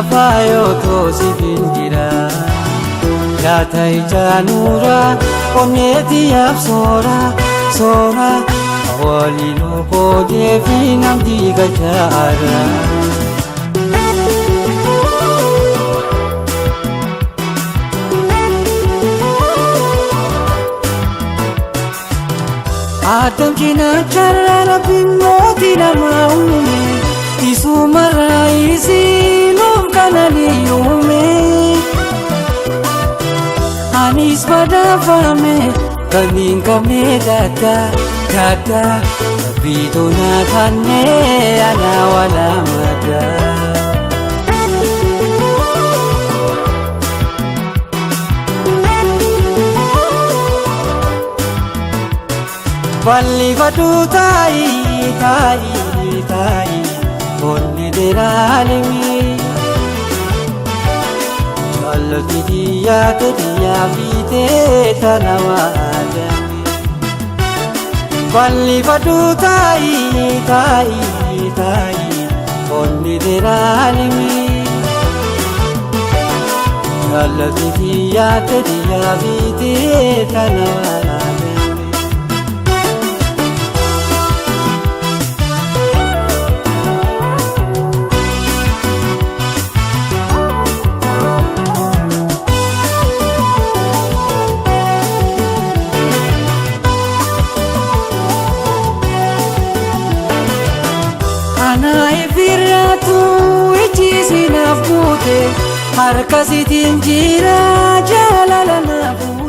afayo tosi bingira Gata ijanura oneti absora sora Awali loko devinam diga jara Adam jina charara pinoti na maume Isumara isi lum kanali yume Anis pada fame kaning kame dada dada Bito na kane ana wala mada Valli vadu tai tai tai Onni deralimi Chalti diya vite tanawada Valli vadu tai tai tai Onni deralimi Chalti diya vite tanawada Ana viratu ijisi nafute harkasitin jira jalala nafu